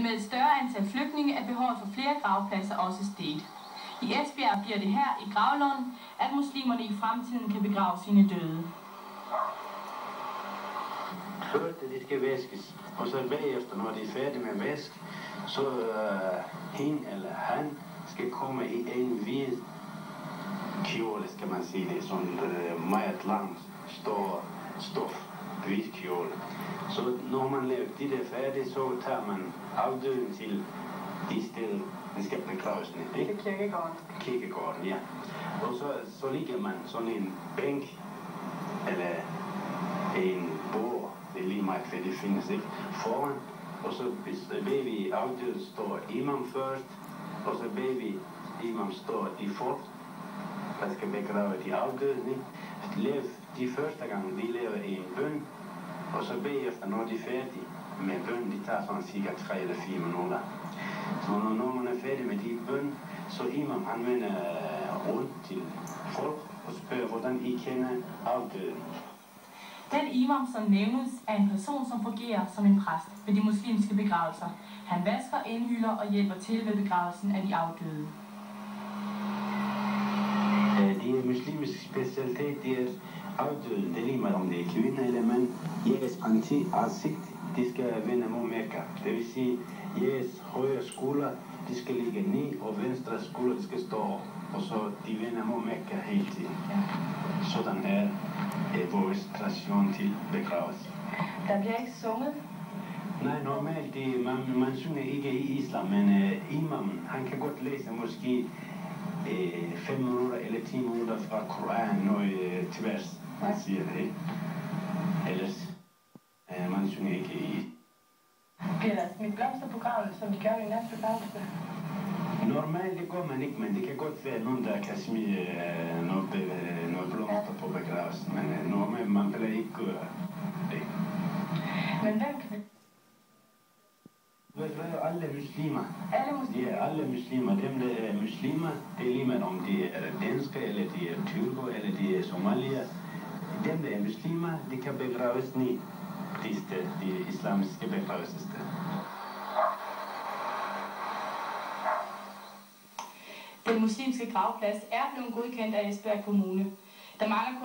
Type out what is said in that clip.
med et større antal flygtninge er behovet for flere gravpladser også steget. I Esbjerg bliver det her i Gravlund, at muslimerne i fremtiden kan begrave sine døde. Først de skal væskes, og så bagefter, når de er færdige med at væske, så hende eller han skal komme i en hvid kjole, skal man sige det, sådan meget langt, stor stof, hvid kjole. Så når man laver de der færdige, så tager man afdøden til de steder, de skal begraves ned. Det er kirkegården. Kirkegården, ja. Og så ligger man sådan en bænk, eller en bord, det er lige meget, for det findes ikke, foran. Og så baby afdøden står imam først, og så baby imam står i fort, der skal begrave de afdøde. De første gang, de laver en bøn, og så bagefter, når de er færdige med bøn, de tager sådan cirka 3 eller 4 minutter. Så når man er færdig med de bøn, så imam han vender rundt til folk og spørger, hvordan I kender afdøden. Den imam, som nævnes, er en person, som fungerer som en præst ved de muslimske begravelser. Han vasker, indhylder og hjælper til ved begravelsen af de afdøde. Det er muslimsk specialitet, det er afdøden. Det er lige meget om det er kvinde eller mand. Jeres ansigt, de skal vende mod Mekka. Det vil sige, jeres højre skulder, de skal ligge ned, og venstre skulder, de skal stå op. Og så de vender mod Mekka hele tiden. Sådan er vores tradition til begravelse. Der bliver ikke sunget? Nej, normalt, man synger ikke i islam, men imamen, han kan godt læse måske 5 minutter eller 10 minutter fra Koranen og til vers, man siger det. Ellers, man synger ikke i. Bliver der smidt blomster på graven, som de gør i næste begravelse? Normalt det går man ikke, men det kan godt være nogen, der kan smide noget blomster på begravelsen, men normalt man vil ikke gøre det. Men hvem kan Alle muslimer. Alle muslimer? Ja, alle muslimer. Dem, der er muslimer, det er lige med, om de er danske, eller de er tyrker, eller de er somalier. Dem, der er muslimer, de kan begraves ned de islamiske begravelsessteder. Den muslimske gravplads er blevet godkendt af Esbjerg Kommune. Der mangler